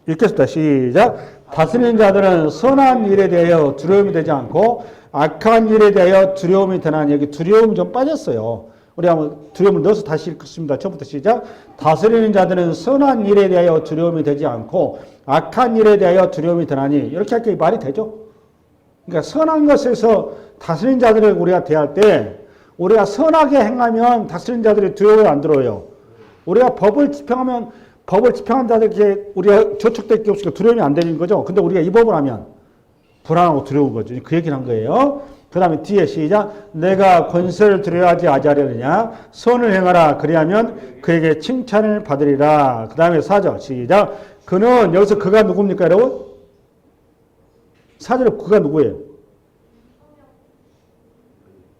읽겠습니다. 시작. 다스리는 자들은 선한 일에 대하여 두려움이 되지 않고 악한 일에 대하여 두려움이 되나니, 여기 두려움이 좀 빠졌어요. 우리 한번 두려움을 넣어서 다시 읽겠습니다. 처음부터 시작. 다스리는 자들은 선한 일에 대하여 두려움이 되지 않고 악한 일에 대하여 두려움이 되나니, 이렇게 할게 말이 되죠. 그러니까 선한 것에서 다스리는 자들을 우리가 대할 때 우리가 선하게 행하면 다스리는 자들이 두려움이 안 들어요. 우리가 법을 집행하면 법을 집행한 자들에게 우리가 저촉될 게 없으니까 두려움이 안 되는 거죠. 근데 우리가 이 법을 하면 불안하고 두려운 거죠. 그 얘기를 한 거예요. 그 다음에 뒤에 시작. 내가 권세를 두려워하지 아니하려느냐. 선을 행하라. 그리하면 그에게 칭찬을 받으리라. 그 다음에 4절 시작. 그는, 여기서 그가 누굽니까 여러분? 4절에 그가 누구예요?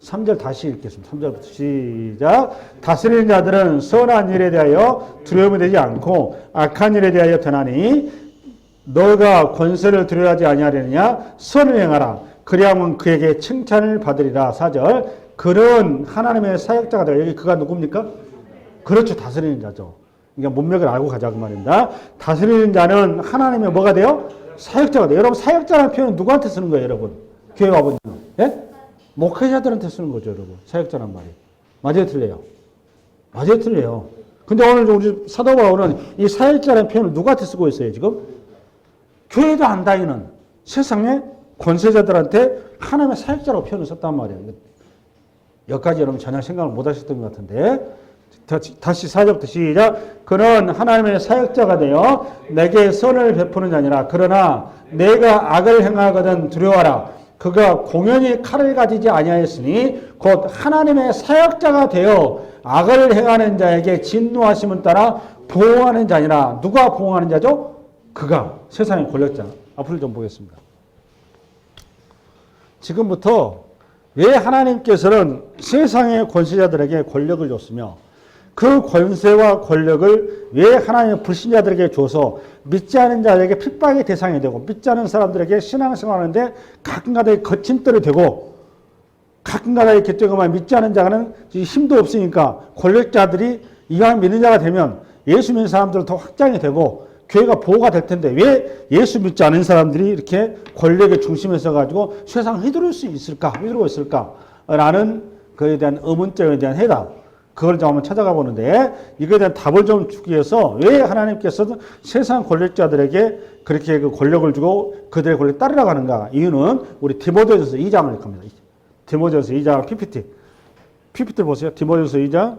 3절 다시 읽겠습니다. 3절부터 시작. 다스리는 자들은 선한 일에 대하여 두려움이 되지 않고 악한 일에 대하여 되나니, 너가 권세를 두려워하지 아니하려느냐. 선을 행하라. 그리하면 그에게 칭찬을 받으리라. 4절. 그는 하나님의 사역자가 되어. 여기 그가 누굽니까? 그렇죠. 다스리는 자죠. 그러니까 문맥을 알고 가자 그 말입니다. 다스리는 자는 하나님의 뭐가 돼요? 사역자가 돼요. 여러분, 사역자라는 표현은 누구한테 쓰는 거예요, 여러분? 교회 와보면. 예? 목회자들한테 쓰는 거죠, 여러분. 사역자란 말이. 맞아요, 틀려요? 맞아요, 틀려요. 근데 오늘 우리 사도 바울은 이 사역자라는 표현을 누구한테 쓰고 있어요, 지금? 교회도 안 다니는 세상의 권세자들한테 하나님의 사역자라고 표현을 썼단 말이에요. 여기까지 여러분 전혀 생각을 못 하셨던 것 같은데, 다시 4절부터 시작. 그는 하나님의 사역자가 되어 내게 선을 베푸는 자니라. 그러나 내가 악을 행하거든 두려워하라. 그가 공연히 칼을 가지지 아니하였으니 곧 하나님의 사역자가 되어 악을 행하는 자에게 진노하심을 따라 보호하는 자니라. 누가 보호하는 자죠? 그가, 세상의 권력자. 앞으로 좀 보겠습니다. 지금부터 왜 하나님께서는 세상의 권세자들에게 권력을 줬으며 그 권세와 권력을 왜 하나님의 불신자들에게 줘서 믿지 않은 자에게 핍박의 대상이 되고 믿지 않은 사람들에게 신앙생활하는데 가끔가다 거침돌이 되고 가끔가다 이렇게 되고만 믿지 않은 자는 힘도 없으니까 권력자들이 이왕 믿는 자가 되면 예수 믿는 사람들은 더 확장이 되고 교회가 보호가 될 텐데 왜 예수 믿지 않은 사람들이 이렇게 권력의 중심에 서가지고 세상을 휘두를 수 있을까? 휘두르고 있을까? 라는 그에 대한 의문점에 대한 해답. 그걸 좀 한번 찾아가 보는데 이거에 대한 답을 좀 주기 위해서 왜 하나님께서는 세상 권력자들에게 그렇게 그 권력을 주고 그들의 권력을 따르라고 하는가? 이유는 우리 디모데전서 2장을 읽습니다. 디모데전서 2장 PPT 보세요. 디모데전서 2장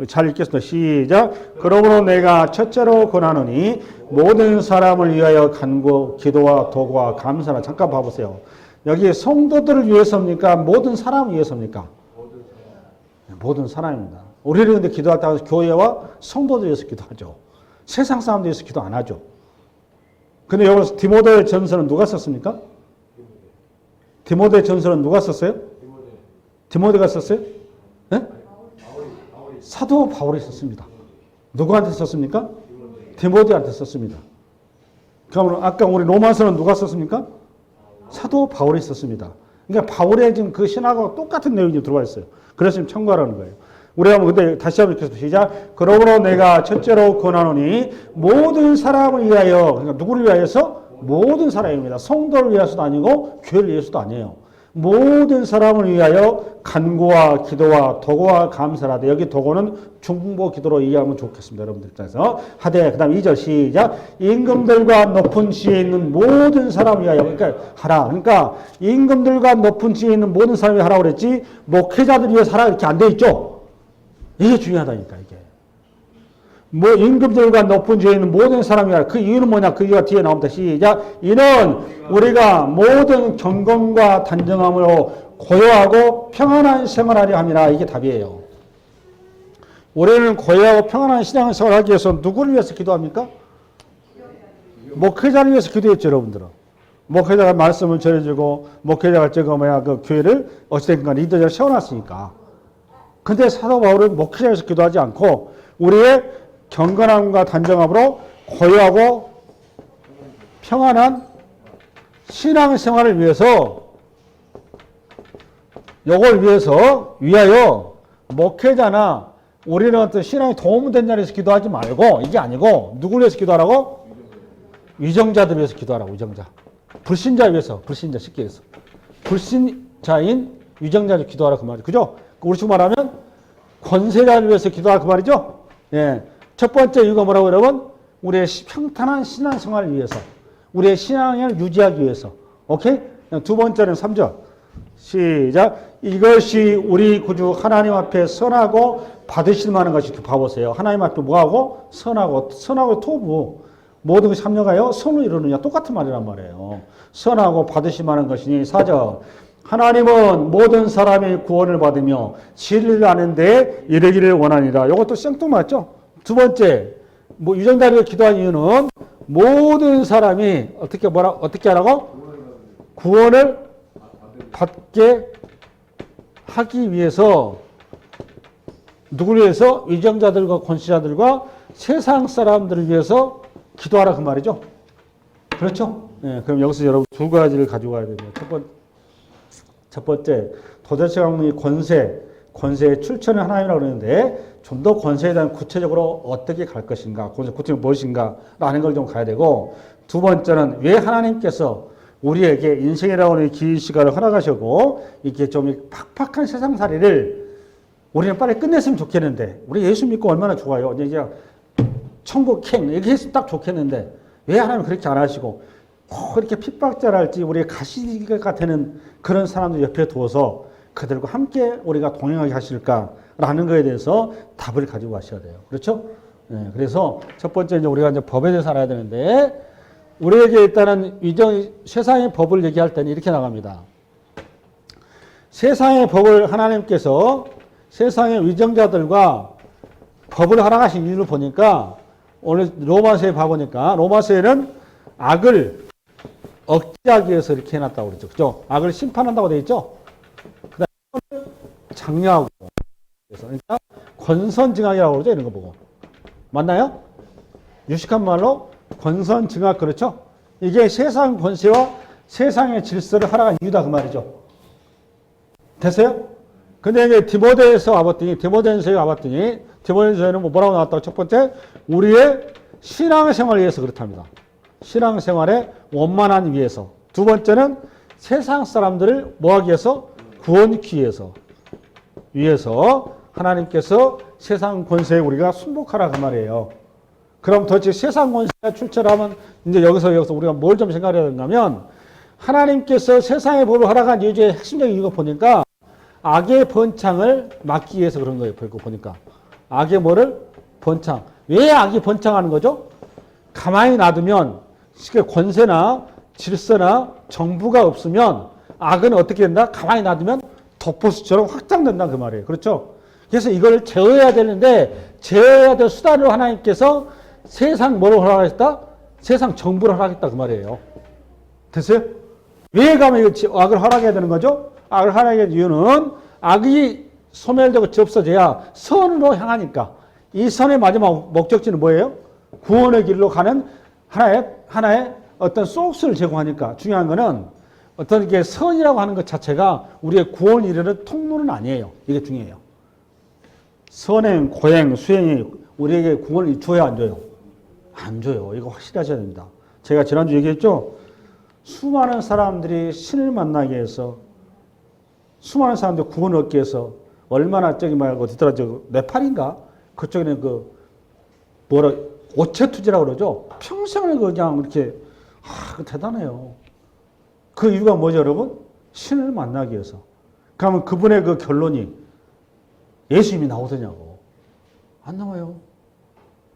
잘 읽겠습니다. 시작. 그러므로 내가 첫째로 권하노니 모든 사람을 위하여 간구, 기도와 도구와 감사라. 잠깐 봐보세요. 여기 성도들을 위해서입니까? 모든 사람을 위해서입니까? 모든 사람입니다. 우리는 근데 기도할 때 교회와 성도들 위해서 기도하죠. 세상 사람들 위해서 기도 안 하죠. 근데 여기서 디모데 전서는 누가 썼습니까? 디모데 전서는 누가 썼어요? 디모데가 썼어요? 네? 사도 바울이 썼습니다. 누구한테 썼습니까? 디모데한테 썼습니다. 그러면 아까 우리 로마서는 누가 썼습니까? 사도 바울이 썼습니다. 그러니까 바울의 지금 그 신학하고 똑같은 내용이 들어와 있어요. 그래서 지금 참고하라는 거예요. 우리가 근데 다시 한번 읽겠습니다. 시작. 그러므로 내가 첫째로 권하노니 모든 사람을 위하여, 그러니까 누구를 위하여서? 모든 사람입니다. 성도를 위해서도 아니고 교회를 위해서도 아니에요. 모든 사람을 위하여 간구와 기도와 도구와 감사라되. 여기 도구는 중보 기도로 이해하면 좋겠습니다. 여러분들 입장에서. 하되 그 다음 2절 시작. 임금들과 높은 지에 있는 모든 사람을 위하여. 그러니까 하라. 그러니까 임금들과 높은 지에 있는 모든 사람이 하라고 그랬지 목회자들 위해서 하라 이렇게 안 돼 있죠. 이게 중요하다니까 이게. 뭐 임금들과 높은 지에 있는 모든 사람이 하라. 그 이유는 뭐냐? 그 이유가 뒤에 나옵니다. 시작. 이는 우리가 모든 경건과 단정함으로 고요하고 평안한 생활하려 함이라. 이게 답이에요. 우리는 고요하고 평안한 신앙생활을 하기 위해서 누구를 위해서 기도합니까? 목회자를 위해서 기도했죠, 여러분들은. 목회자가 말씀을 전해주고 목회자가 그 교회를 어찌됐든 간에 리더자를 세워놨으니까. 근데 사도 바울은 목회자에서 기도하지 않고 우리의 경건함과 단정함으로 고요하고 평안한 신앙생활을 위해서 요걸 위하여 목회자나 우리는 어떤 신앙에 도움이 된다고 해서 기도하지 말고 이게 아니고 누구를 위해서 기도하라고? 위정자들 위해서 기도하라고, 위정자. 불신자 위해서, 불신자 쉽게 해서. 불신자인 위정자를 기도하라 그 말이죠. 그죠? 우리 식으로 말하면 권세자를 위해서 기도하라 그 말이죠. 예. 첫 번째 이유가 뭐라고 여러분? 우리의 평탄한 신앙생활을 위해서. 우리의 신앙을 유지하기 위해서. 오케이? 두 번째는 3절. 시작. 이것이 우리 구주 하나님 앞에 선하고 받으실 만한 것이 봐보세요. 하나님 앞에 뭐하고? 선하고 토부. 모든 것이 합력하여 선을 이루느냐. 똑같은 말이란 말이에요. 선하고 받으실 만한 것이니 4절. 하나님은 모든 사람이 구원을 받으며 진리를 아는 데 이르기를 원하니라. 이것도 생뚱맞죠? 두 번째, 유정자를 기도한 이유는 모든 사람이 어떻게 하라고? 구원을 받게 하기 위해서 누구를 위해서? 위정자들과 권세자들과 세상 사람들을 위해서 기도하라 그 말이죠. 그렇죠? 네, 그럼 여기서 여러분 두 가지를 가지고 가야 됩니다. 첫 번째, 도대체 강론이 권세의 출처는 하나님이라고 그러는데 좀 더 권세에 대한 구체적으로 어떻게 갈 것인가, 구체적으로 무엇인가 라는 걸 좀 가야 되고, 두 번째는 왜 하나님께서 우리에게 인생이라고 하는 긴 시간을 허락하시고 이렇게 좀 팍팍한 세상살이를 우리는 빨리 끝냈으면 좋겠는데, 우리 예수 믿고 얼마나 좋아요. 이제 천국행 이렇게 했으면 딱 좋겠는데 왜 하나님 그렇게 안 하시고 이렇게 핍박자랄지 우리 가시가 같은 그런 사람들 옆에 두어서 그들과 함께 우리가 동행하게 하실까라는 것에 대해서 답을 가지고 가셔야 돼요. 그렇죠? 네, 그래서 첫 번째 이제 우리가 이제 법에 대해서 알아야 되는데, 우리에게 일단은 세상의 법을 얘기할 때는 이렇게 나갑니다. 세상의 법을 하나님께서 세상의 위정자들과 법을 허락하신 이유를 보니까, 오늘 로마서에 봐보니까 로마서에는 악을 억제하기 위해서 이렇게 해놨다고 그랬죠. 그죠? 악을 심판한다고 되어 있죠? 그 다음에 장려하고. 그러니까 권선징악이라고 그러죠. 이런 거 보고. 맞나요? 유식한 말로 권선징악, 그렇죠? 이게 세상 권세와 세상의 질서를 허락한 이유다 그 말이죠. 됐어요? 근데 이제 디모데에서 와봤더니 디모데에서는 뭐라고 나왔다고? 첫 번째, 우리의 신앙생활을 위해서 그렇답니다. 신앙생활의 원만한 위해서. 두 번째는 세상 사람들을 뭐하기 위해서? 구원케 위해서 하나님께서 세상 권세에 우리가 순복하라 그 말이에요. 그럼 도대체 세상 권세가 출처라면 이제 여기서 우리가 뭘 좀 생각해야 되냐면, 하나님께서 세상의 법을 허락한 이유 중에 핵심적인 이유가 보니까 악의 번창을 막기 위해서 그런 거예요. 보니까 악의 뭐를? 번창. 왜 악이 번창하는 거죠? 가만히 놔두면 권세나 질서나 정부가 없으면 악은 어떻게 된다? 가만히 놔두면 덮보수처럼 확장된다 그 말이에요. 그렇죠? 그래서 이걸 제어해야 되는데, 제어해야 될 수단으로 하나님께서 세상 뭐를 허락했다? 세상 정부를 허락했다 그 말이에요. 됐어요? 왜 가면 악을 허락해야 되는 거죠? 악을 허락해야 되는 이유는 악이 소멸되고 없어져야 선으로 향하니까. 이 선의 마지막 목적지는 뭐예요? 구원의 길로 가는 하나의 어떤 소스를 제공하니까. 중요한 거는 어떤 게 선이라고 하는 것 자체가 우리의 구원 이르는 통로는 아니에요. 이게 중요해요. 선행, 고행, 수행이 우리에게 구원을 줘야 안 줘요? 안 줘요. 이거 확실히 하셔야 됩니다. 제가 지난주 얘기했죠? 수많은 사람들이 신을 만나기 위해서, 수많은 사람들이 구원을 얻기 위해서 얼마나 어디더라, 네팔인가? 그쪽에는 오체투지라고 그러죠? 평생을 그냥 이렇게, 대단해요. 그 이유가 뭐죠, 여러분? 신을 만나기 위해서. 그러면 그분의 그 결론이 예수님이 나오더냐고. 안 나와요.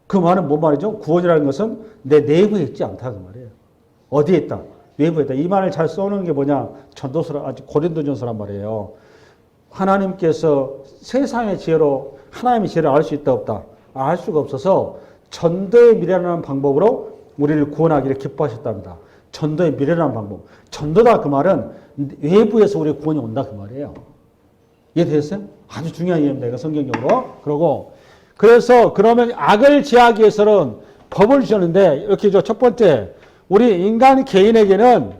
그 말은 뭔 말이죠? 구원이라는 것은 내 내부에 있지 않다 그 말이에요. 어디에 있다? 외부에 있다. 이 말을 잘 써놓은 게 뭐냐? 고린도전서란 말이에요. 하나님께서 세상의 지혜로 하나님의 지혜를 알 수 있다 없다? 알 수가 없어서 전도의 미래라는 방법으로 우리를 구원하기를 기뻐하셨답니다. 전도의 미래라는 방법. 전도다 그 말은 외부에서 우리의 구원이 온다 그 말이에요. 이해되셨어요? 아주 중요한 이해입니다. 이거 성경적으로. 그래서 그러면 악을 제하기 위해서는 법을 주셨는데, 이렇게 첫 번째, 우리 인간 개인에게는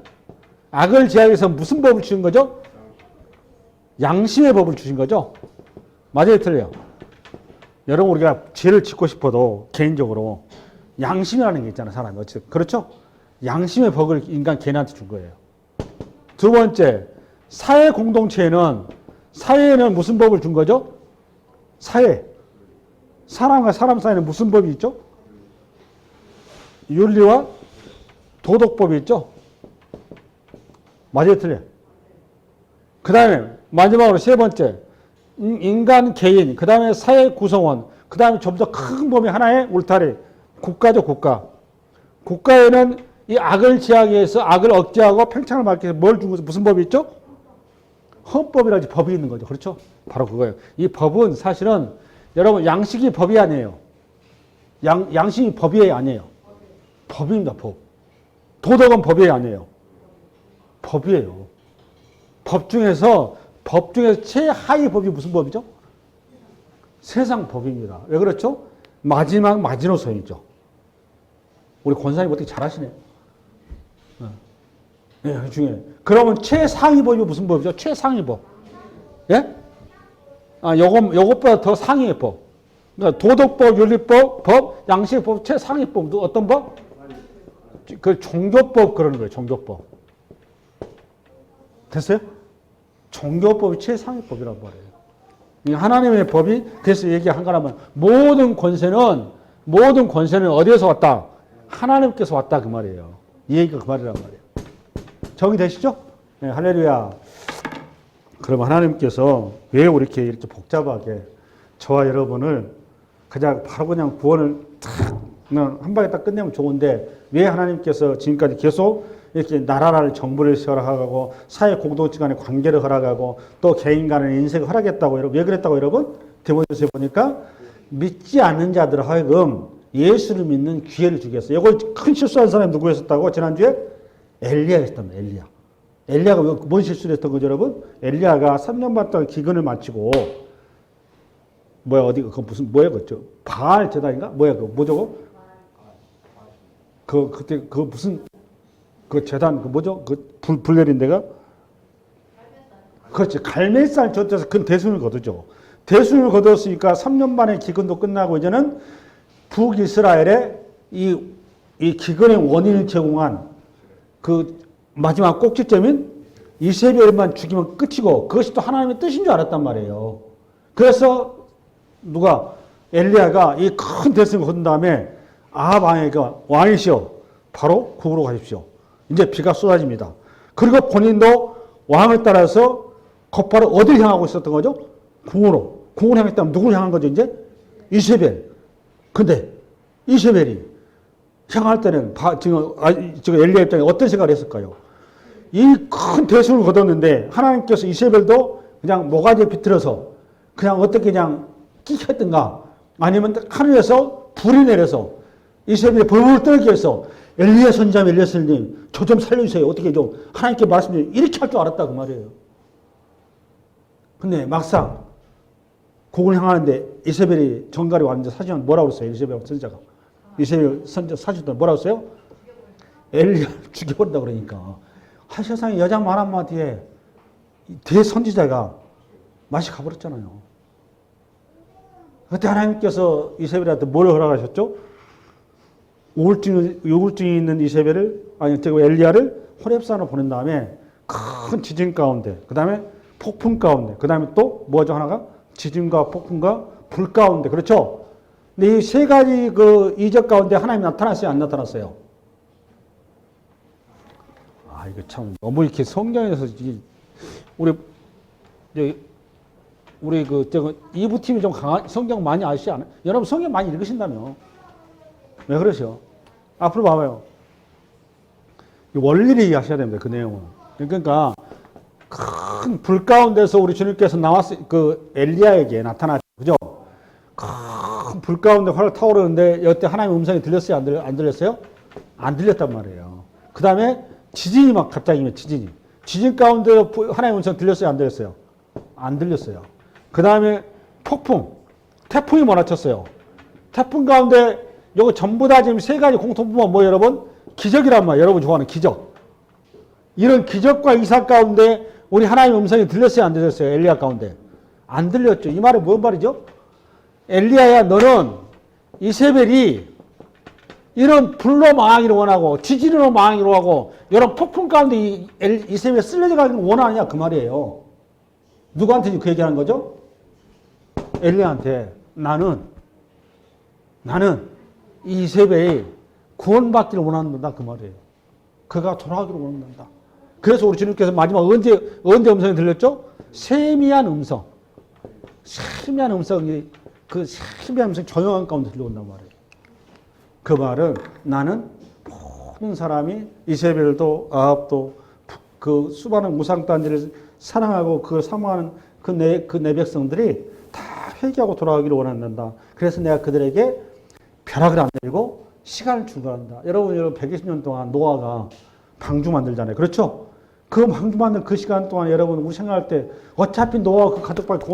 악을 제하기 위해서 무슨 법을 주신 거죠? 양심의 법을 주신 거죠? 맞아요, 틀려요? 여러분, 우리가 죄를 짓고 싶어도 개인적으로 양심이라는 게 있잖아요, 사람이. 어쨌든. 그렇죠? 양심의 법을 인간 개인한테 준 거예요. 두 번째, 사회 공동체에는 무슨 법을 준 거죠? 사회. 사람과 사람 사이에는 무슨 법이 있죠? 윤리와 도덕법이 있죠? 맞아요, 틀려요? 그 다음에 마지막으로 세 번째, 인간 개인, 그 다음에 사회 구성원, 그 다음에 좀 더 큰 범위 하나의 울타리, 국가죠, 국가. 국가에는 이 악을 지하기 위해서 악을 억제하고 팽창을 막기 위해서 뭘 준 거죠? 무슨 법이 있죠? 헌법이라는 법이 있는 거죠. 그렇죠? 바로 그거예요. 이 법은 사실은 여러분 양식이 법이 아니에요. 양식이 법이 아니에요. 법입니다. 법. 도덕은 법이 아니에요. 법이에요. 법 중에서 최하위 법이 무슨 법이죠? 세상 법입니다. 왜 그렇죠? 마지막 마지노선이죠. 우리 권사님 어떻게 잘하시네요. 네, 그 중에. 그러면 최상위 법이 무슨 법이죠? 최상위 법. 예? 요것보다 더 상위의 법. 그러니까 도덕법, 윤리법, 법, 양식법, 최상위 법. 어떤 법? 그 종교법 그러는 거예요. 종교법. 됐어요? 종교법이 최상위 법이란 말이에요. 하나님의 법이 그래서 얘기한 거라면 모든 권세는 어디에서 왔다? 하나님께서 왔다 그 말이에요. 이 얘기가 그 말이란 말이에요. 정의되시죠? 네, 할렐루야. 그럼 하나님께서 왜 이렇게 복잡하게 저와 여러분을 그냥 바로 그냥 구원을 탁 한 방에 딱 끝내면 좋은데 왜 하나님께서 지금까지 계속 이렇게 나라를 정부를 허락하고 사회 공동체 간의 관계를 허락하고 또 개인 간의 인생을 허락했다고 여러분 왜 그랬다고 여러분? 디모데후서에 보니까 믿지 않는 자들 하여금 예수를 믿는 기회를 주겠어요. 이걸 큰 실수한 사람이 누구였었다고 지난주에? 엘리야였답니다. 엘리야가 뭔 실수를 했던 거죠, 여러분? 엘리야가 3년 반 동안 기근을 마치고 그죠? 바알 제단인가? 뭐죠? 그때 무슨 제단 뭐죠? 불 내린 데가? 그렇지. 갈멜산 저쪽에서 큰 대순을 거두죠. 대순을 거뒀으니까 3년 반의 기근도 끝나고 이제는 북이스라엘의 이 기근의 원인을 제공한 그 마지막 꼭지점인 이세벨만 죽이면 끝이고 그것이 또 하나님의 뜻인 줄 알았단 말이에요. 그래서 엘리야가 이 큰 대승을 거둔 다음에 아합 왕에게 왕이시여 바로 국으로 가십시오. 이제 비가 쏟아집니다. 그리고 본인도 왕을 따라서 곧바로 어디를 향하고 있었던 거죠? 궁으로. 궁을 향했다면 누구를 향한 거죠, 이제? 이세벨. 근데 이세벨이 향할 때는 지금 엘리야 입장에 어떤 생각을 했을까요? 이 큰 대수를 거뒀는데 하나님께서 이세벨도 그냥 모가지에 비틀어서 그냥 어떻게 그냥 끼 했든가 아니면 하늘에서 불이 내려서 이세벨이 벌벌 떨게 해서 엘리야 선자님, 엘리야 선생님 저 좀 살려주세요. 어떻게 좀 하나님께 말씀드리면 이렇게 할 줄 알았다 그 말이에요. 근데 막상 곡을 향하는데 이세벨이 정갈이 왔는데 사진은 뭐라고 했어요? 이세벨 선자가. 이세벨 선자 사주들 뭐라고 했어요? 엘리야를 죽여버린다 그러니까. 세상에 여자 말 한마디에 대선지자가 맛이 가버렸잖아요. 그때 하나님께서 이세벨한테 뭘 허락하셨죠? 우울증이 있는 엘리야를 호렙산으로 보낸 다음에 큰 지진 가운데, 그 다음에 폭풍 가운데, 그 다음에 또 뭐죠 하나가? 지진과 폭풍과 불 가운데, 그렇죠? 근데 이 세 가지 이적 가운데 하나님이 나타났어요, 안 나타났어요? 이거 참 너무 이렇게 성경에서 우리 이부 팀이 좀 성경 많이 아시지 않아요? 여러분 성경 많이 읽으신다며? 왜 그러셔? 앞으로 봐봐요. 원리를 이해하셔야 됩니다. 그 내용은. 그러니까 큰 불 가운데서 우리 주님께서 엘리야에게 나타났죠. 그죠? 큰 불 가운데 활을 타오르는데 이때 하나님의 음성이 들렸어요? 안 들렸어요? 안 들렸단 말이에요. 그 다음에 지진이 막 갑자기 지진이. 지진 가운데 하나님의 음성 들렸어요? 안 들렸어요? 안 들렸어요. 그 다음에 태풍이 몰아쳤어요. 태풍 가운데 이거 전부 다 지금 세 가지 공통분모가 뭐예요, 여러분? 기적이란 말이에요. 여러분 좋아하는 기적. 이런 기적과 이삭 가운데 우리 하나님의 음성이 들렸어요, 안 들렸어요? 엘리야 가운데. 안 들렸죠. 이 말은 뭔 말이죠? 엘리야야, 너는 이세벨이 이런 불로 망하기를 원하고 지진으로 망하기를 원하고 이런 폭풍 가운데 이세벨이 쓸려져 가기를 원하느냐 그 말이에요. 누구한테 그 얘기하는 거죠? 엘리야한테. 나는 이세벨이 구원받기를 원한다 그 말이에요. 그가 돌아가기를 원한다. 그래서 우리 주님께서 마지막 언제 음성이 들렸죠? 세미한 음성. 세미한 음성이 조용한 가운데 들려온단 말이에요. 그 말은 나는 모든 사람이 이세벨도 아합도 그 수많은 우상단지를 사랑하고 그걸 사모하는 그 내 백성들이 다 회개하고 돌아가기를 원한다. 그래서 내가 그들에게 벼락을 안 내리고 시간을 주거한다. 여러분 120년 동안 노아가 방주 만들잖아요. 그렇죠? 그 방주 만든 그 시간 동안 여러분 우리 생각할 때 어차피 노아와 그 가족밖에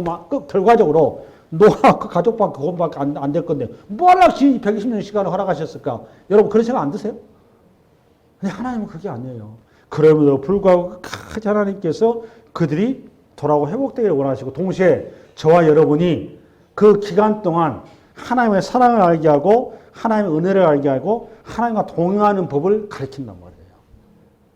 결과적으로 노아와 그 가족밖에 그것밖에 안 될 건데 뭐하러 120년 시간을 허락하셨을까? 여러분 그런 생각 안 드세요? 근데 하나님은 그게 아니에요. 그럼에도 불구하고 끝까지 하나님께서 그들이 돌아오고 회복되기를 원하시고 동시에 저와 여러분이 그 기간 동안 하나님의 사랑을 알게 하고 하나님의 은혜를 알게 하고 하나님과 동행하는 법을 가르친단 말이에요.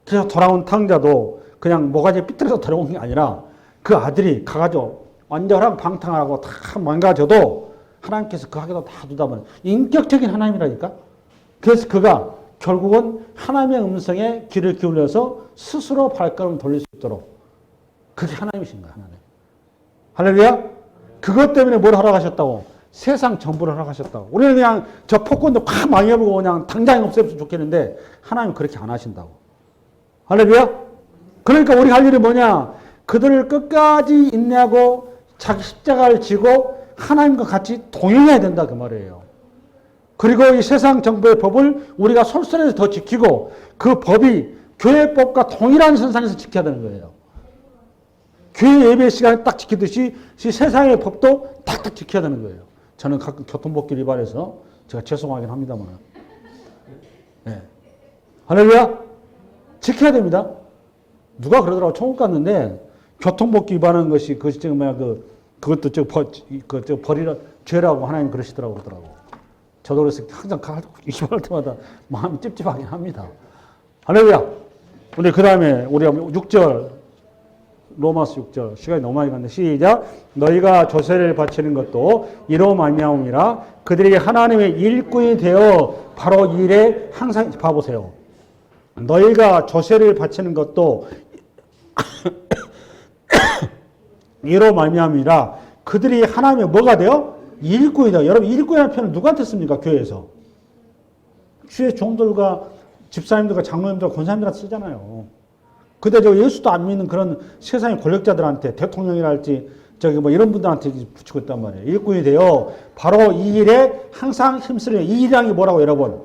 그래서 돌아온 탕자도 그냥 모가지 삐뚤어서 돌아온 게 아니라 그 아들이 가가지고 완전한 방탕하고 다 망가져도 하나님께서 그 학교도 다 두다 보니 인격적인 하나님이라니까. 그래서 그가 결국은 하나님의 음성에 귀를 기울여서 스스로 발걸음을 돌릴 수 있도록 그게 하나님이신 거야. 하나님. 할렐루야. 그것 때문에 뭘 허락하셨다고? 세상 전부를 허락하셨다고. 우리는 그냥 저 폭군도 확 망해보고 그냥 당장 없애면 좋겠는데 하나님은 그렇게 안 하신다고. 할렐루야. 그러니까 우리 할 일이 뭐냐? 그들을 끝까지 인내하고 자기 십자가를 지고 하나님과 같이 동행해야 된다 그 말이에요. 그리고 이 세상 정부의 법을 우리가 솔선해서 더 지키고 그 법이 교회법과 동일한 선상에서 지켜야 되는 거예요. 교회 예배 시간에 딱 지키듯이 세상의 법도 딱딱 지켜야 되는 거예요. 저는 가끔 교통법규 위반해서 제가 죄송하긴 합니다만. 네. 할렐루야. 지켜야 됩니다. 누가 그러더라고. 천국 갔는데 교통법규 위반하는 것이 그것도 버리라 죄라고 하나님 그러시더라고 그러더라고. 저도 그래서 항상 위반할 때마다 마음이 찝찝하긴 합니다. 할렐루야. 우리 그 다음에 우리가 6절 로마서 6절 시간이 너무 많이 갔는데 시작. 너희가 조세를 바치는 것도 이로 말미암음이라. 그들이 하나님의 일꾼이 되어 바로 이 일에 항상 봐보세요. 너희가 조세를 바치는 것도 이로 말미암음이라. 그들이 하나님의 뭐가 돼요? 일꾼이다. 여러분 일꾼이라는 표현을 누구한테 씁니까? 교회에서. 주의 종들과 집사님들과 장로님들과 권사님들한테 쓰잖아요. 근데 저 예수도 안 믿는 그런 세상의 권력자들한테 대통령이랄지 이런 분들한테 붙이고 있단 말이에요. 일꾼이 되어 바로 이 일에 항상 힘쓰는 이 일이란 게 뭐라고 여러분?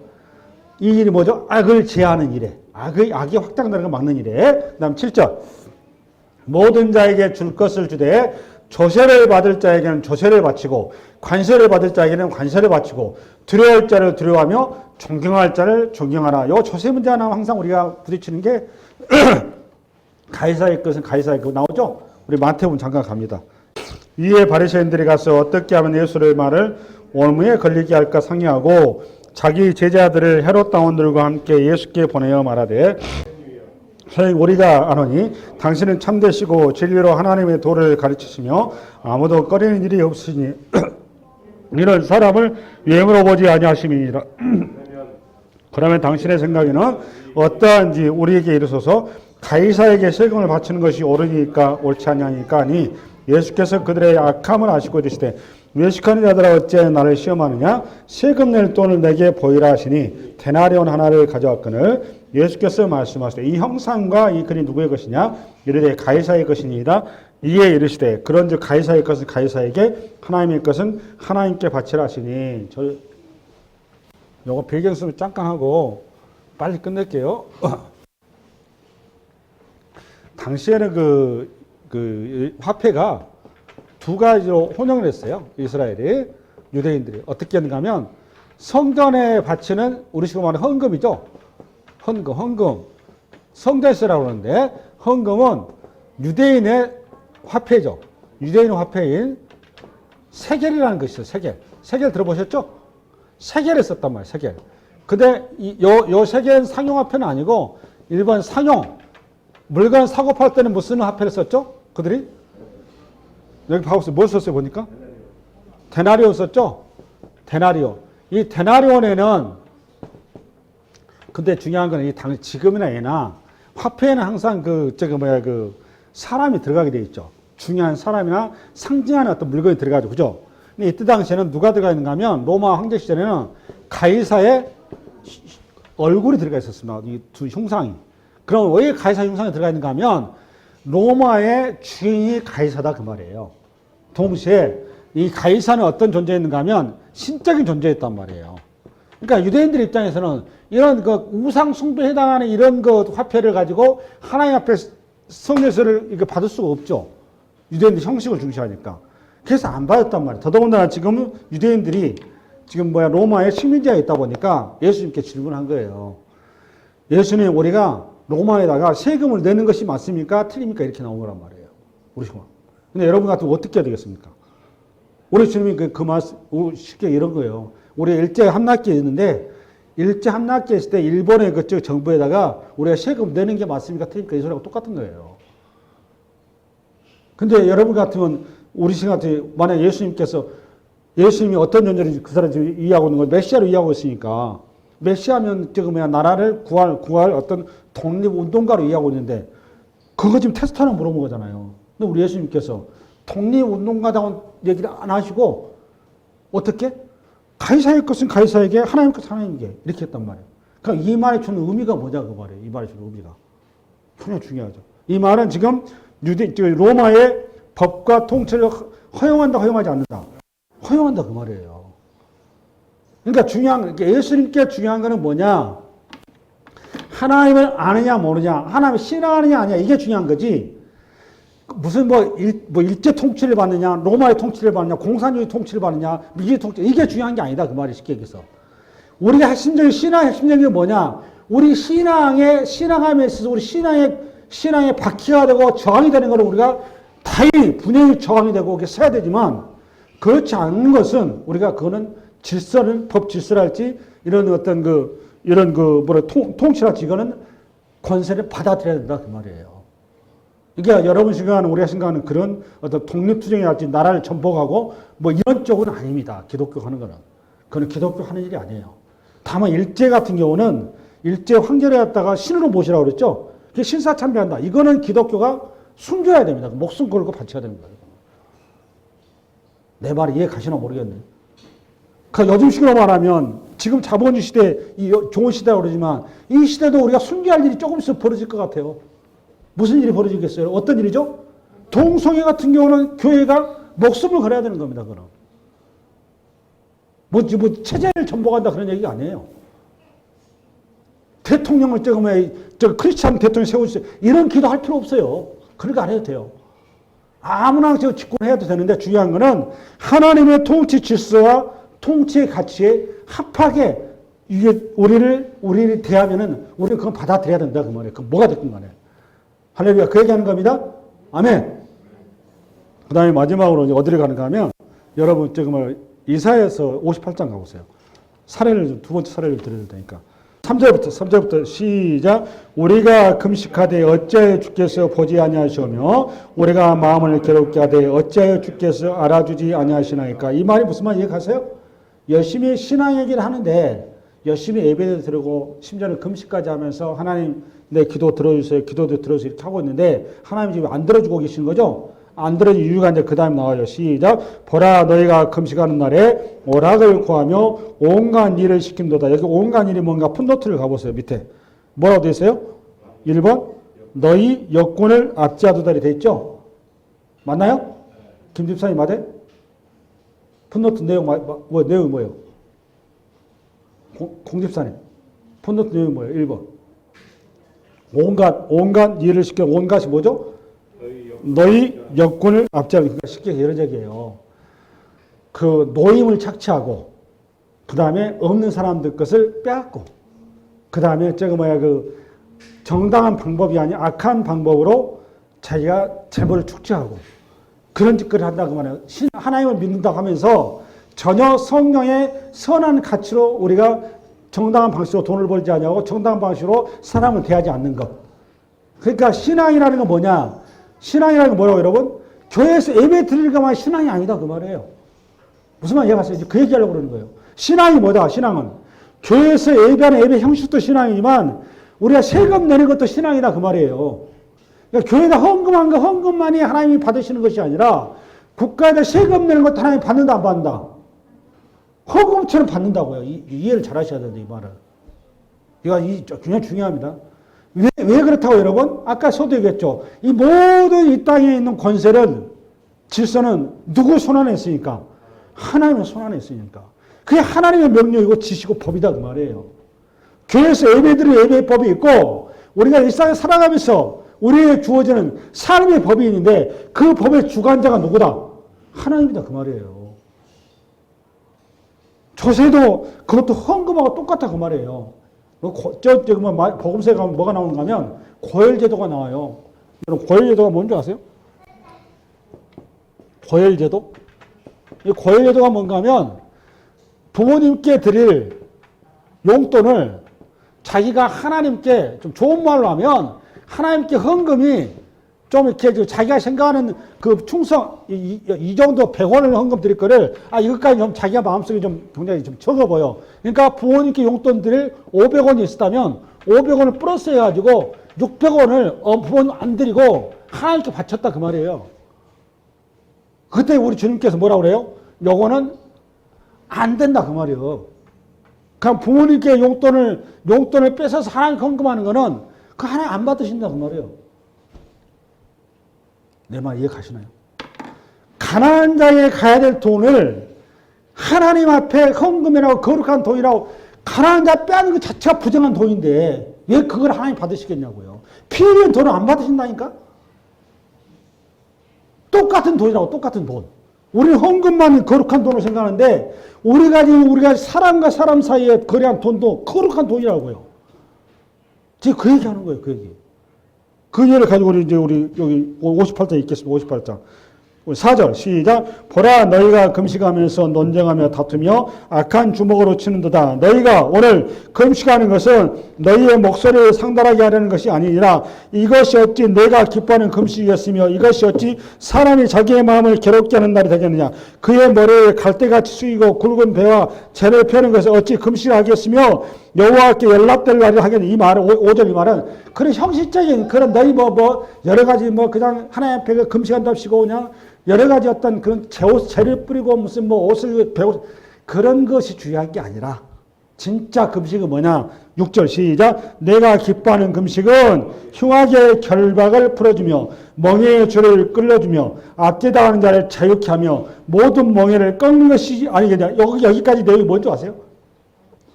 이 일이 뭐죠? 악을 제하는 일에. 악이 확장되는 걸 막는 일에. 그 다음 7절. 모든 자에게 줄 것을 주되 조세를 받을 자에게는 조세를 바치고 관세를 받을 자에게는 관세를 바치고 두려워할 자를 두려워하며 존경할 자를 존경하라. 요 조세 문제 하나 항상 우리가 부딪히는 게 가이사의 것은 가이사의 것 나오죠? 우리 마태복음 잠깐 갑니다. 위에 바리새인들이 가서 어떻게 하면 예수의 말을 올무에 걸리게 할까 상의하고 자기 제자들을 헤롯 당원들과 함께 예수께 보내어 말하되 선생님 우리가 아노니 당신은 참되시고 진리로 하나님의 도를 가르치시며 아무도 꺼리는 일이 없으니 이런 사람을 유행으로 보지 아니하심이니라. 그러면 당신의 생각에는 어떠한지 우리에게 이르소서. 가이사에게 세금을 바치는 것이 옳으니까 옳지 아니하니까 하니 예수께서 그들의 악함을 아시고 이르시되 외식하는 자들아 어찌하여 나를 시험하느냐. 세금 낼 돈을 내게 보이라 하시니 데나리온 하나를 가져왔거늘 예수께서 말씀하시되 이 형상과 이 글이 누구의 것이냐. 이르되 가이사의 것이니이다. 이에 이르시되 그런즉 가이사의 것은 가이사에게 하나님의 것은 하나님께 바치라 하시니. 요거 배경수를 잠깐 하고 빨리 끝낼게요. 당시에는 그 화폐가 두 가지로 혼용을 했어요. 이스라엘이. 유대인들이. 어떻게 했는가 하면 성전에 바치는 우리식으로 말하는 헌금이죠. 헌금. 성전세라고 하는데 헌금은 유대인의 화폐죠. 유대인의 화폐인 세겔이라는 것이 있어요. 세겔 들어보셨죠? 세겔을 썼단 말이에요. 세겔. 근데 요 세 개는 상용화폐는 아니고 일반 상용 물건 사고 팔 때는 뭐 쓰는 화폐를 썼죠? 그들이 여기 봐보세요. 뭘 썼어요? 보니까 데나리오 썼죠? 데나리오. 이 데나리온에는 근데 중요한 건 이 지금이나 예나 화폐에는 항상 그 사람이 들어가게 돼 있죠. 중요한 사람이나 상징하는 어떤 물건이 들어가죠. 그죠? 근데 이때 당시에는 누가 들어가 있는가 하면 로마 황제 시절에는 가이사의 얼굴이 들어가 있었습니다. 이 두 흉상이. 그럼 왜 가이사 흉상이 들어가 있는가 하면 로마의 주인이 가이사다 그 말이에요. 동시에 이 가이사는 어떤 존재였는가 하면 신적인 존재였단 말이에요. 그러니까 유대인들 입장에서는 이런 그 우상 숭배에 해당하는 이런 그 화폐를 가지고 하나님 앞에 성례서를 이렇게 받을 수가 없죠. 유대인들 형식을 중시하니까. 그래서 안 받았단 말이에요. 더더군다나 지금 유대인들이 지금 로마에 식민지가 있다 보니까 예수님께 질문한 거예요. 예수님, 우리가 로마에다가 세금을 내는 것이 맞습니까? 틀립니까? 이렇게 나온 거란 말이에요. 우리 정말. 근데 여러분 같으면 어떻게 해야 되겠습니까? 우리 주님이 그 말씀, 쉽게 이런 거예요. 우리 일제 함락기에 있는데, 일제 함락기에 있을 때 일본의 그쪽 정부에다가 우리가 세금 내는 게 맞습니까? 틀립니까? 이 소리하고 똑같은 거예요. 근데 여러분 같으면, 우리 같은 만약 예수님이 어떤 존재인지 그 사람이 지금 이해하고 있는 거, 메시아로 이해하고 있으니까, 메시아면 지금 나라를 구할 어떤 독립운동가로 이해하고 있는데, 그거 지금 테스트하는 물어본 거잖아요. 근데 우리 예수님께서 독립운동가다운 얘기를 안 하시고, 어떻게? 가이사의 것은 가이사에게, 하나님의 것은 하나님에게. 이렇게 했단 말이에요. 그러니까 이 말이 주는 의미가 뭐냐, 그 말이에요. 이 말이 주는 의미가. 굉장히 중요하죠. 이 말은 지금 로마의 법과 통치를 허용한다, 허용하지 않는다. 허용한다, 그 말이에요. 그러니까 예수님께 중요한 거는 뭐냐? 하나님을 아느냐, 모르냐, 하나님을 신앙하느냐, 아니냐, 이게 중요한 거지. 무슨 일제 통치를 받느냐, 로마의 통치를 받느냐, 공산주의 통치를 받느냐, 미주의 통치, 이게 중요한 게 아니다. 그 말이 쉽게 얘기해서. 우리가 핵심적인 신앙의 핵심적인 게 뭐냐? 우리 신앙함에 있어서 우리 신앙의 바퀴가 되고 저항이 되는 것을 우리가 다행히 분명히 저항이 되고 이렇게 써야 되지만 그렇지 않은 것은 우리가 그거는 법 질서랄지 이런 어떤 통치랄지 이거는 권세를 받아들여야 된다. 그 말이에요. 그러니까 여러분 우리가 생각하는 그런 어떤 독립투쟁이랄지 나라를 전복하고 이런 쪽은 아닙니다. 기독교 하는 거는. 그건 기독교 하는 일이 아니에요. 다만 일제 같은 경우는 일제 황제를 갖다가 신으로 모시라고 그랬죠. 그게 신사참배한다. 이거는 기독교가 숨겨야 됩니다. 목숨 걸고 바쳐야 되는 거예요. 내 말이 이해 가시나 모르겠네. 그러니까 요즘식으로 말하면 지금 자본주의 시대, 좋은 시대라고 그러지만 이 시대도 우리가 숨겨야 할 일이 조금 있으면 벌어질 것 같아요. 무슨 일이 벌어지겠어요? 어떤 일이죠? 동성애 같은 경우는 교회가 목숨을 걸어야 되는 겁니다. 그럼. 체제를 전복한다 그런 얘기가 아니에요. 대통령을 크리스찬 대통령 세워주세요. 이런 기도 할 필요 없어요. 그러니까 안 해도 돼요. 아무나 집권해도 되는데 중요한 거는 하나님의 통치 질서와 통치의 가치에 합하게 이게 우리를 대하면은 우리는 그건 받아들여야 된다 그 말이에요. 그 뭐가 됐든 간에. 할렐루야. 그 얘기하는 겁니다. 아멘. 그 다음에 마지막으로 이제 어디를 가는가 하면 여러분 이사야서 58장 가보세요. 두 번째 사례를 드려야 되니까. 3절부터 시작. 우리가 금식하되 어찌하여 주께서 보지 아니하시오며 우리가 마음을 괴롭게 하되 어찌하여 주께서 알아주지 아니하시나이까. 이 말이 무슨 말인지 가세요? 열심히 신앙 얘기를 하는데 열심히 예배도 드리고 심지어는 금식까지 하면서 하나님 내 기도 들어주세요. 기도도 들어주세요. 이렇게 하고 있는데 하나님 지금 안 들어주고 계시는 거죠? 안 들어준 이유가 이제 그 다음에 나와요. 시작. 보라 너희가 금식하는 날에 오락을 구하며 온갖 일을 시킨도다. 여기 온갖 일이 뭔가 풋노트를 가보세요. 밑에. 뭐라고 되어 있어요? 1번. 너희 여권을 압제하도다리 되어 있죠? 맞나요? 김 집사님 맞아요? 풋노트 내용이 뭐예요? 공집사님. 풋노트 내용이 뭐예요? 1번. 온갖 일을 시켜. 온갖이 뭐죠? 너희 여권을 압제하고. 그러니까 쉽게 이런 얘기예요. 그 노임을 착취하고 그 다음에 없는 사람들 것을 빼앗고 그 다음에 정당한 방법이 아닌 악한 방법으로 자기가 재벌을 축제하고 그런 짓거리를 한다고 말해요. 하나님을 믿는다고 하면서 전혀 성령의 선한 가치로 우리가 정당한 방식으로 돈을 벌지 않냐고 정당한 방식으로 사람을 대하지 않는 것. 그러니까 신앙이라는 건 뭐냐? 신앙이라는 건 뭐라고 여러분? 교회에서 예배 드릴 것만 신앙이 아니다 그 말이에요. 무슨 말 이해가세요? 그 얘기하려고 그러는 거예요. 신앙이 뭐다? 신앙은 교회에서 예배하는 예배 형식도 신앙이지만 우리가 세금 내는 것도 신앙이다 그 말이에요. 그러니까 교회가 헌금한 거 헌금만이 하나님이 받으시는 것이 아니라 국가에다 세금 내는 것도 하나님이 받는다 안 받는다? 헌금처럼 받는다고요. 이해를 잘 하셔야 돼요 이 말을. 이거 굉장히 중요합니다. 왜 그렇다고 여러분? 아까 서도 얘기했죠. 이 모든 이 땅에 있는 권세는 질서는 누구 손 안에 있으니까? 하나님의 손 안에 있으니까. 그게 하나님의 명령이고 지시고 법이다 그 말이에요. 교회에서 예배드릴 예배법이 있고 우리가 일상에 살아가면서 우리에게 주어지는 삶의 법이 있는데 그 법의 주관자가 누구다? 하나님이다 그 말이에요. 조세도 그것도 헌금하고 똑같다 그 말이에요. 복음서에 가면 뭐가 나오는가 하면 고혈제도가 나와요. 여러분 고혈제도가 뭔지 아세요? 고혈제도? 이 고혈제도가 뭔가 하면 부모님께 드릴 용돈을 자기가 하나님께 좀 좋은 말로 하면 하나님께 헌금이 좀 이렇게 자기가 생각하는 그 충성, 이 정도 100원을 헌금 드릴 거를, 이것까지 좀 자기가 마음속에 좀 굉장히 좀 적어 보여. 그러니까 부모님께 용돈 드릴 500원이 있었다면 500원을 플러스 해가지고 600원을 부모님 안 드리고 하나님께 바쳤다 그 말이에요. 그때 우리 주님께서 뭐라고 그래요? 요거는 안 된다 그 말이에요. 그냥 부모님께 용돈을 뺏어서 하나님 헌금하는 거는 그 하나님 안 받으신다 그 말이에요. 내 말 이해 가시나요? 가난한 자에게 가야 될 돈을 하나님 앞에 헌금이라고 거룩한 돈이라고 가난한 자 빼는 것 자체가 부정한 돈인데 왜 그걸 하나님 받으시겠냐고요. 피 흘린 돈을 안 받으신다니까? 똑같은 돈이라고 똑같은 돈. 우리는 헌금만 거룩한 돈으로 생각하는데 우리가 사람과 사람 사이에 거래한 돈도 거룩한 돈이라고요. 지금 그 얘기하는 거예요. 그 얘기. 그 예를 가지고 우리 여기 58장 읽겠습니다. 58장. 4절 시작. 보라 너희가 금식하면서 논쟁하며 다투며 악한 주먹으로 치는도다. 너희가 오늘 금식하는 것은 너희의 목소리를 상달하게 하려는 것이 아니니라. 이것이 어찌 내가 기뻐하는 금식이었으며 이것이 어찌 사람이 자기의 마음을 괴롭게 하는 날이 되겠느냐. 그의 머리에 갈대같이 숙이고 굵은 배와 재를 펴는 것을 어찌 금식하겠으며 여호와께 연락될 날을 하겠느냐. 이 말은 5절 이 말은 그런 형식적인 그런 너희 여러 가지 그냥 하나님 앞에 금식한답시고 그냥 여러 가지 어떤 그런 재를 뿌리고 무슨 옷을 배우 그런 것이 중요한 게 아니라 진짜 금식은 뭐냐? 6절 시작. 내가 기뻐하는 금식은 흉악의 결박을 풀어주며 멍에의 줄을 끌어주며 압제당하는 자를 자유케 하며 모든 멍에를 꺾는 것이 아니겠냐. 여기까지 내용이 뭔지 아세요?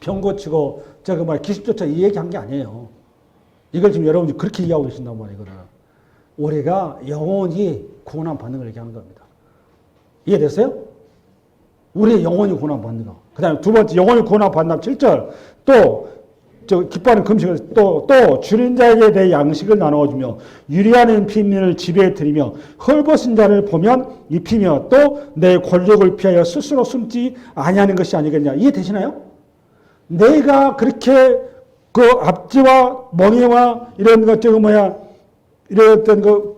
병 고치고 귀신 쫓아 이 얘기한 게 아니에요. 이걸 지금 여러분이 그렇게 이해하고 계신단 말이에요. 우리가 영원히 구원함 받는 걸 얘기하는 겁니다. 이해됐어요? 우리 영원히 구원함 받는 거. 그 다음에 두 번째, 영원히 구원함 받는 7절. 또, 기뻐하는 금식을 또 줄인 자에게 내 양식을 나누어주며 유리하는 빈민을 지배에 드리며 헐벗은 자를 보면 입히며 또 내 권력을 피하여 스스로 숨지 아니하는 것이 아니겠냐. 이해되시나요? 내가 그렇게 그 압제와 멍해와 이런 이런 어떤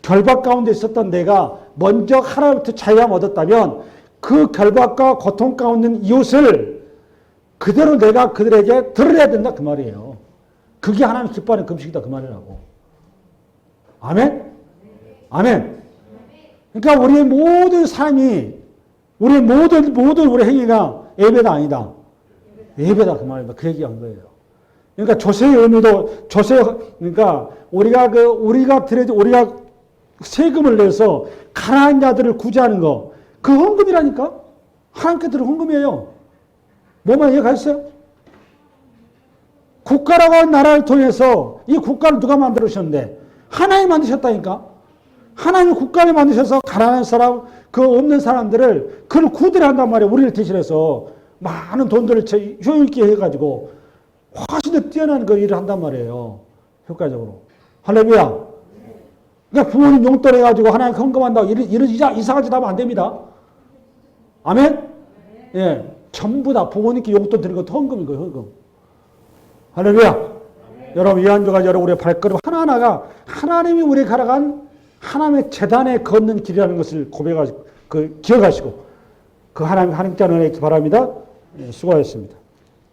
결박 가운데 있었던 내가 먼저 하나님부터 자유함 얻었다면 그 결박과 고통 가운데 있는 이웃을 그대로 내가 그들에게 드러내야 된다 그 말이에요. 그게 하나님 기뻐하는 금식이다 그 말이라고. 아멘? 아멘. 그러니까 우리의 모든 삶이 우리 모든 우리 행위가 예배다 아니다. 예배다 그 말입니다. 그 얘기한 거예요. 그러니까 조세의 의미도 그러니까 우리가 세금을 내서 가난한 자들을 구제하는 거, 그 헌금이라니까? 하나님께 드린 헌금이에요. 뭐만 이해가셨어요? 국가라고 하는 나라를 통해서 이 국가를 누가 만들으셨는데? 하나님이 만드셨다니까? 하나님이 국가를 만드셔서 가난한 사람, 그 없는 사람들을 그걸 구제를 한단 말이에요. 우리를 대신해서 많은 돈들을 효율있게 해가지고 훨씬 더 뛰어난 그 일을 한단 말이에요. 효과적으로. 할렐루야. 그러니까 부모님 용돈 해가지고 하나님 헌금한다고 이런 이상한 짓 하면 안 됩니다. 아멘? 예. 전부 다 부모님께 용돈 드리는 것도 헌금인 거예요, 헌금. 할렐루야. 여러분, 이 한 주가 여러분 우리의 발걸음 하나하나가 하나님이 우리 걸어간 하나님의 재단에 걷는 길이라는 것을 기억하시고 그 하나님께 하는 은혜 있기 바랍니다. 수고하셨습니다.